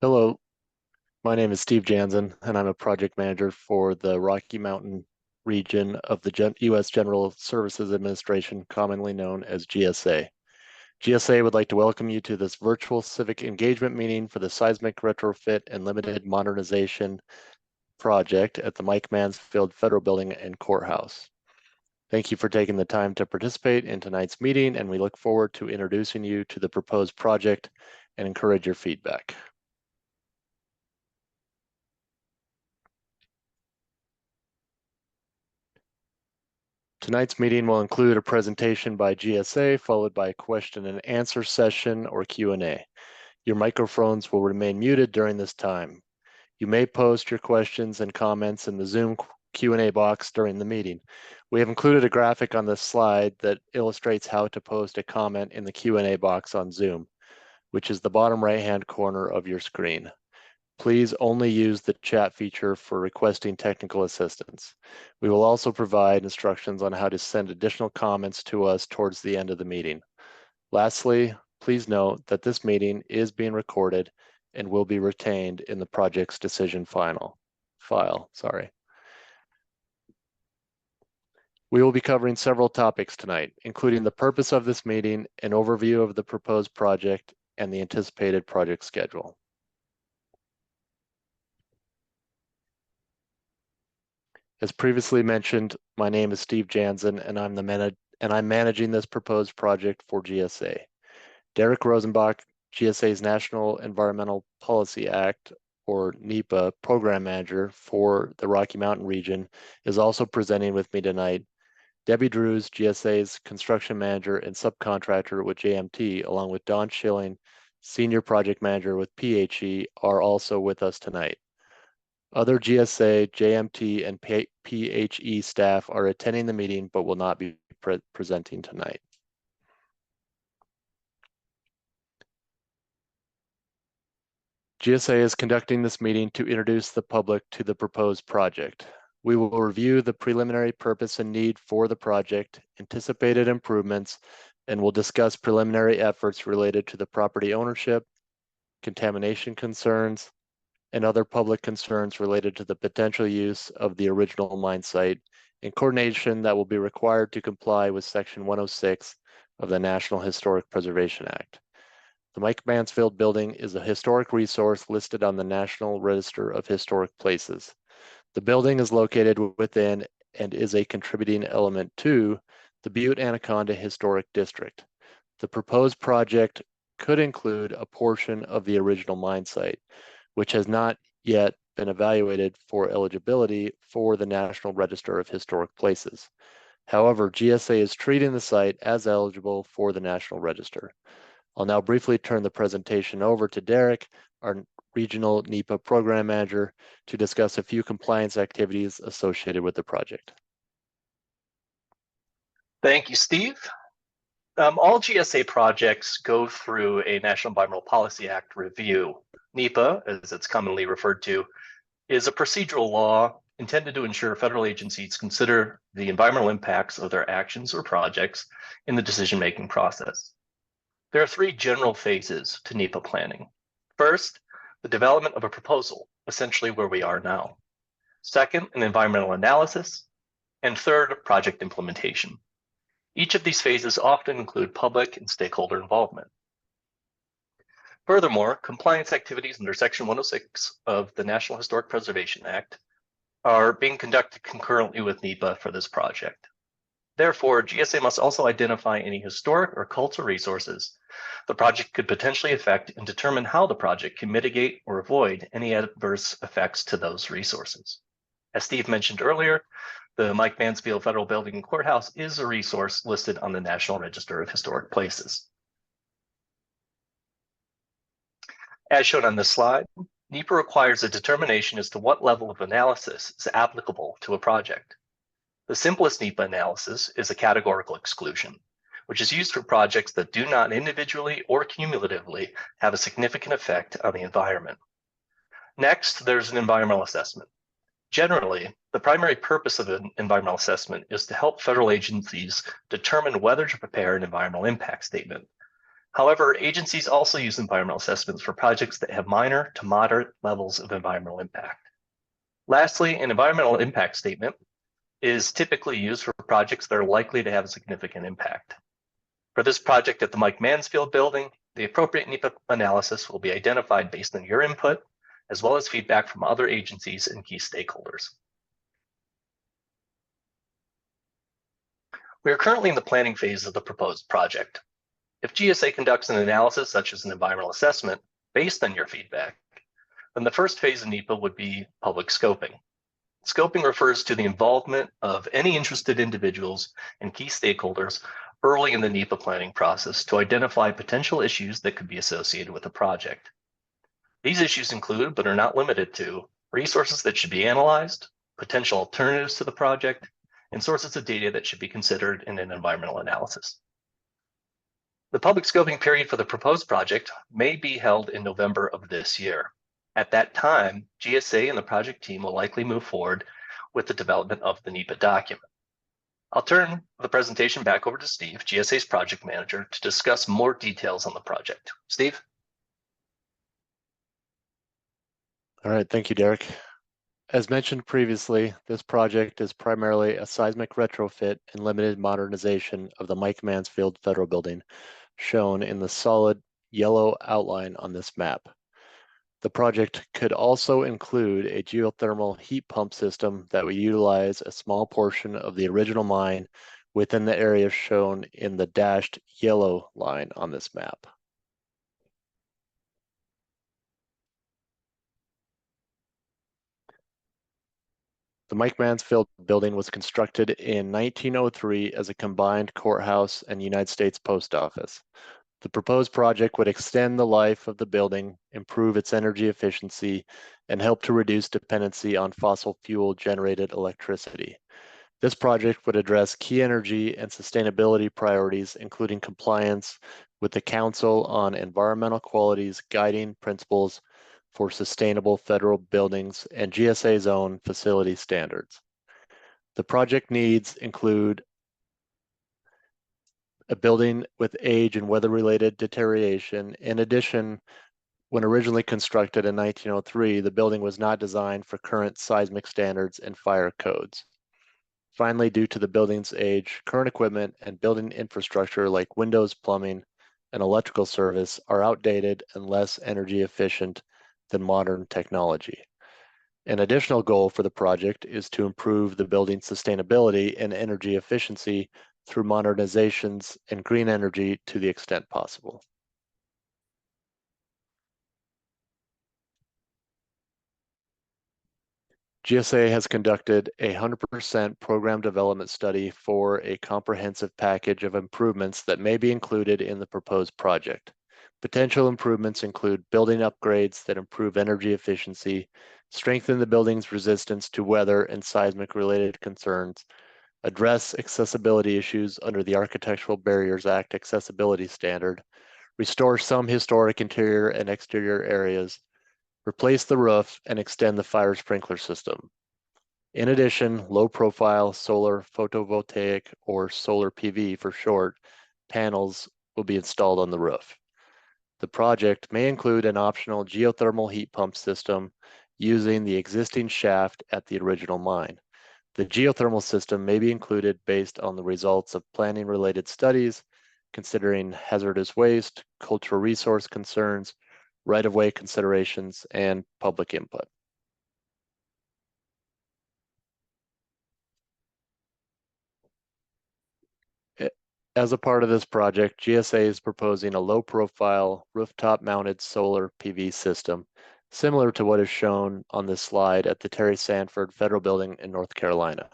Hello, my name is Steve Jansen, and I'm a project manager for the Rocky Mountain region of the U.S. General Services Administration, commonly known as GSA. GSA would like to welcome you to this virtual civic engagement meeting for the seismic retrofit and limited modernization project at the Mike Mansfield Federal Building and Courthouse. Thank you for taking the time to participate in tonight's meeting, and we look forward to introducing you to the proposed project and encourage your feedback. Tonight's meeting will include a presentation by GSA, followed by a question and answer session or Q&A. Your microphones will remain muted during this time. You may post your questions and comments in the Zoom Q&A box during the meeting. We have included a graphic on this slide that illustrates how to post a comment in the Q&A box on Zoom, which is the bottom right-hand corner of your screen. Please only use the chat feature for requesting technical assistance. We will also provide instructions on how to send additional comments to us towards the end of the meeting. Lastly, please note that this meeting is being recorded and will be retained in the project's decision file. We will be covering several topics tonight, including the purpose of this meeting, an overview of the proposed project, and the anticipated project schedule. As previously mentioned, my name is Steve Jansen, and I'm managing this proposed project for GSA. Derek Rosenbach, GSA's National Environmental Policy Act, or NEPA, program manager for the Rocky Mountain region, is also presenting with me tonight. Debbie Drews, GSA's construction manager and subcontractor with JMT, along with Don Schilling, senior project manager with PHE, are also with us tonight. Other GSA, JMT, and PHE staff are attending the meeting but will not be presenting tonight. GSA is conducting this meeting to introduce the public to the proposed project. We will review the preliminary purpose and need for the project, anticipated improvements, and will discuss preliminary efforts related to the property ownership, contamination concerns, and other public concerns related to the potential use of the original mine site in coordination that will be required to comply with Section 106 of the National Historic Preservation Act. The Mike Mansfield Building is a historic resource listed on the National Register of Historic Places. The building is located within and is a contributing element to the Butte Anaconda Historic District. The proposed project could include a portion of the original mine site, which has not yet been evaluated for eligibility for the National Register of Historic Places. However, GSA is treating the site as eligible for the National Register. I'll now briefly turn the presentation over to Derek, our Regional NEPA Program Manager, to discuss a few compliance activities associated with the project. Thank you, Steve. All GSA projects go through a National Environmental Policy Act review. NEPA, as it's commonly referred to, is a procedural law intended to ensure federal agencies consider the environmental impacts of their actions or projects in the decision-making process. There are three general phases to NEPA planning. First, the development of a proposal, essentially where we are now. Second, an environmental analysis. And third, project implementation. Each of these phases often include public and stakeholder involvement. Furthermore, compliance activities under Section 106 of the National Historic Preservation Act are being conducted concurrently with NEPA for this project. Therefore, GSA must also identify any historic or cultural resources the project could potentially affect and determine how the project can mitigate or avoid any adverse effects to those resources. As Steve mentioned earlier, the Mike Mansfield Federal Building and Courthouse is a resource listed on the National Register of Historic Places. As shown on this slide, NEPA requires a determination as to what level of analysis is applicable to a project. The simplest NEPA analysis is a categorical exclusion, which is used for projects that do not individually or cumulatively have a significant effect on the environment. Next, there's an environmental assessment. Generally, the primary purpose of an environmental assessment is to help federal agencies determine whether to prepare an environmental impact statement. However, agencies also use environmental assessments for projects that have minor to moderate levels of environmental impact. Lastly, an environmental impact statement is typically used for projects that are likely to have a significant impact. For this project at the Mike Mansfield building, the appropriate NEPA analysis will be identified based on your input, as well as feedback from other agencies and key stakeholders. We are currently in the planning phase of the proposed project. If GSA conducts an analysis such as an environmental assessment based on your feedback, then the first phase of NEPA would be public scoping. Scoping refers to the involvement of any interested individuals and key stakeholders early in the NEPA planning process to identify potential issues that could be associated with the project. These issues include, but are not limited to, resources that should be analyzed, potential alternatives to the project, and sources of data that should be considered in an environmental analysis. The public scoping period for the proposed project may be held in November of this year. At that time, GSA and the project team will likely move forward with the development of the NEPA document. I'll turn the presentation back over to Steve, GSA's project manager, to discuss more details on the project. Steve? All right, thank you, Derek. As mentioned previously, this project is primarily a seismic retrofit and limited modernization of the Mike Mansfield Federal Building, shown in the solid yellow outline on this map. The project could also include a geothermal heat pump system that would utilize a small portion of the original mine within the area shown in the dashed yellow line on this map. The Mike Mansfield building was constructed in 1903 as a combined courthouse and United States Post Office. The proposed project would extend the life of the building, improve its energy efficiency, and help to reduce dependency on fossil fuel generated electricity. This project would address key energy and sustainability priorities, including compliance with the Council on Environmental Quality's guiding principles for sustainable federal buildings and GSA's own facility standards. The project needs include a building with age and weather-related deterioration. In addition, when originally constructed in 1903, the building was not designed for current seismic standards and fire codes. Finally, due to the building's age, current equipment and building infrastructure like windows, plumbing, and electrical service are outdated and less energy efficient than modern technology. An additional goal for the project is to improve the building's sustainability and energy efficiency through modernizations and green energy to the extent possible. GSA has conducted a 100% program development study for a comprehensive package of improvements that may be included in the proposed project. Potential improvements include building upgrades that improve energy efficiency, strengthen the building's resistance to weather and seismic-related concerns, address accessibility issues under the Architectural Barriers Act accessibility standard, restore some historic interior and exterior areas, replace the roof, and extend the fire sprinkler system. In addition, low-profile solar photovoltaic, or solar PV for short, panels will be installed on the roof. The project may include an optional geothermal heat pump system using the existing shaft at the original mine. The geothermal system may be included based on the results of planning-related studies, considering hazardous waste, cultural resource concerns, right-of-way considerations, and public input. As a part of this project, GSA is proposing a low-profile rooftop-mounted solar PV system, similar to what is shown on this slide at the Terry Sanford Federal Building in North Carolina.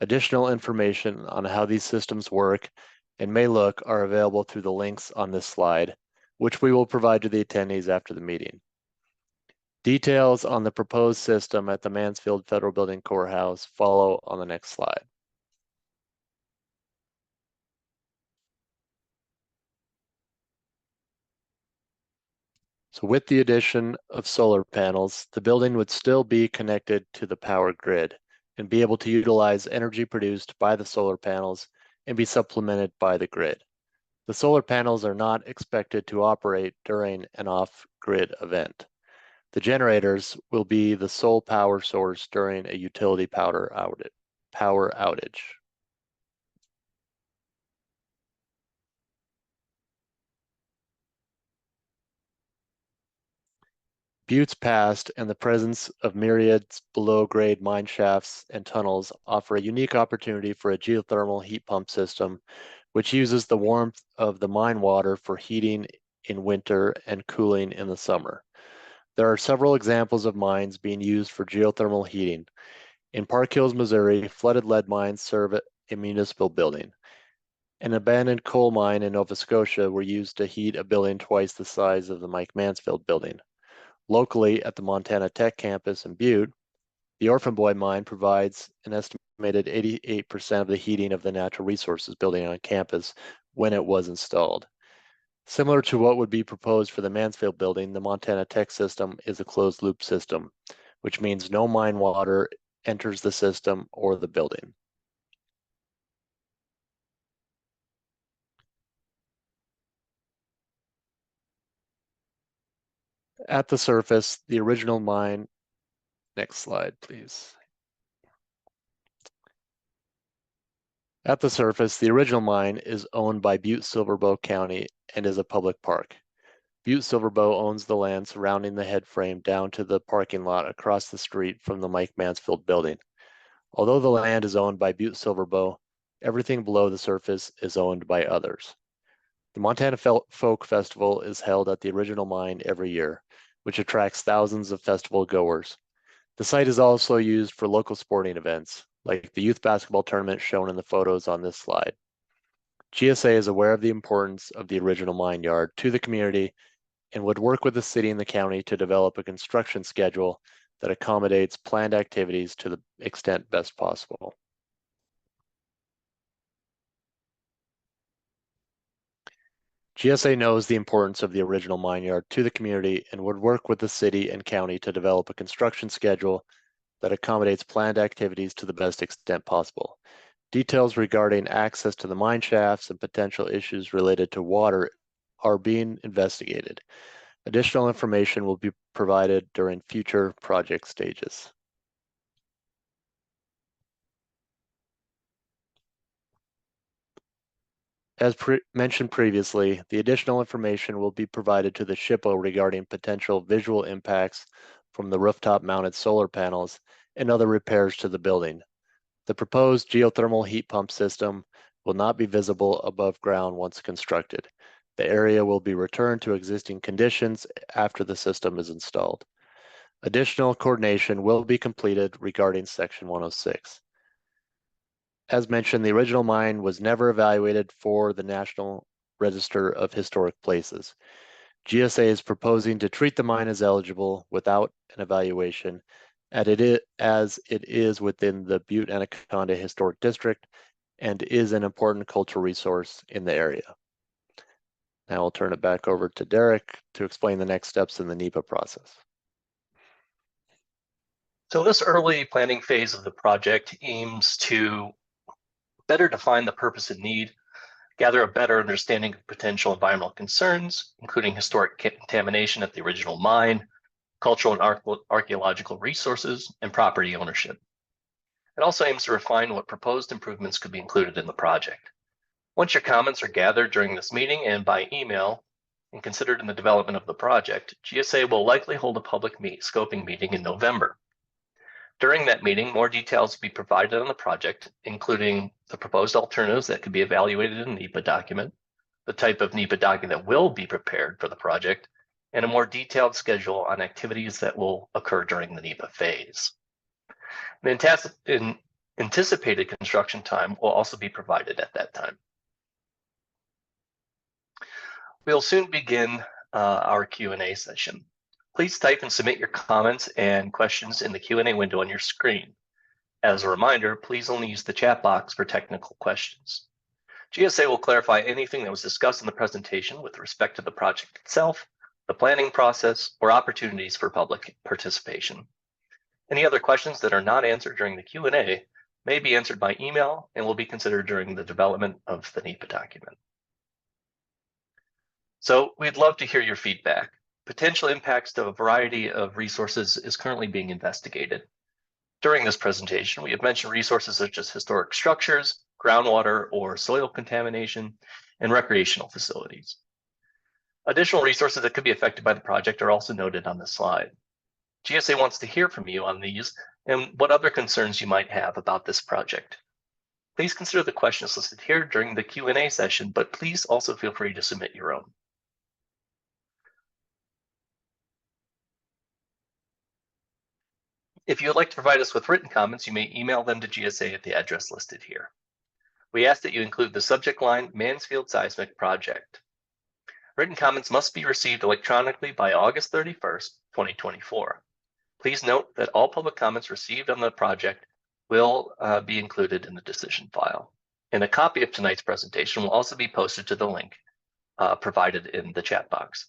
Additional information on how these systems work and may look are available through the links on this slide, which we will provide to the attendees after the meeting. Details on the proposed system at the Mansfield Federal Building Courthouse follow on the next slide. So with the addition of solar panels, the building would still be connected to the power grid and be able to utilize energy produced by the solar panels and be supplemented by the grid. The solar panels are not expected to operate during an off-grid event. The generators will be the sole power source during a utility power outage. Buttes Past and the presence of myriads below-grade mine shafts and tunnels offer a unique opportunity for a geothermal heat pump system, which uses the warmth of the mine water for heating in winter and cooling in the summer. There are several examples of mines being used for geothermal heating. In Park Hills, Missouri, flooded lead mines serve a municipal building. An abandoned coal mine in Nova Scotia were used to heat a building twice the size of the Mike Mansfield building. Locally, at the Montana Tech campus in Butte, the Orphan Boy mine provides an estimated 88% of the heating of the natural resources building on campus when it was installed. Similar to what would be proposed for the Mansfield building, the Montana Tech system is a closed loop system, which means no mine water enters the system or the building. At the surface, the original mine, next slide, please. At the surface, the original mine is owned by Butte-Silverbow County and is a public park. Butte-Silverbow owns the land surrounding the head frame down to the parking lot across the street from the Mike Mansfield building. Although the land is owned by Butte-Silverbow, everything below the surface is owned by others. The Montana Folk Festival is held at the original mine every year, which attracts thousands of festival goers. The site is also used for local sporting events, like the youth basketball tournament shown in the photos on this slide. GSA is aware of the importance of the original mine yard to the community and would work with the city and the county to develop a construction schedule that accommodates planned activities to the extent best possible. GSA knows the importance of the original mine yard to the community and would work with the city and county to develop a construction schedule that accommodates planned activities to the best extent possible. Details regarding access to the mine shafts and potential issues related to water are being investigated. Additional information will be provided during future project stages. As mentioned previously, the additional information will be provided to the SHPO regarding potential visual impacts from the rooftop-mounted solar panels and other repairs to the building. The proposed geothermal heat pump system will not be visible above ground once constructed. The area will be returned to existing conditions after the system is installed. Additional coordination will be completed regarding Section 106. As mentioned, the original mine was never evaluated for the National Register of Historic Places. GSA is proposing to treat the mine as eligible without an evaluation, as it is within the Butte Anaconda Historic District and is an important cultural resource in the area. Now I'll turn it back over to Derek to explain the next steps in the NEPA process. So this early planning phase of the project aims to better define the purpose and need, gather a better understanding of potential environmental concerns, including historic contamination at the original mine, cultural and archaeological resources, and property ownership. It also aims to refine what proposed improvements could be included in the project. Once your comments are gathered during this meeting and by email and considered in the development of the project, GSA will likely hold a public scoping meeting in November. During that meeting, more details will be provided on the project, including the proposed alternatives that could be evaluated in a NEPA document, the type of NEPA document that will be prepared for the project, and a more detailed schedule on activities that will occur during the NEPA phase. An anticipated construction time will also be provided at that time. We'll soon begin our Q&A session. Please type and submit your comments and questions in the Q&A window on your screen. As a reminder, please only use the chat box for technical questions. GSA will clarify anything that was discussed in the presentation with respect to the project itself, the planning process, or opportunities for public participation. Any other questions that are not answered during the Q&A may be answered by email and will be considered during the development of the NEPA document. So we'd love to hear your feedback. Potential impacts to a variety of resources is currently being investigated. During this presentation, we have mentioned resources such as historic structures, groundwater or soil contamination, and recreational facilities. Additional resources that could be affected by the project are also noted on this slide. GSA wants to hear from you on these and what other concerns you might have about this project. Please consider the questions listed here during the Q&A session, but please also feel free to submit your own. If you would like to provide us with written comments, you may email them to GSA at the address listed here. We ask that you include the subject line Mansfield Seismic Project. Written comments must be received electronically by August 31st, 2024. Please note that all public comments received on the project will be included in the decision file. And a copy of tonight's presentation will also be posted to the link provided in the chat box.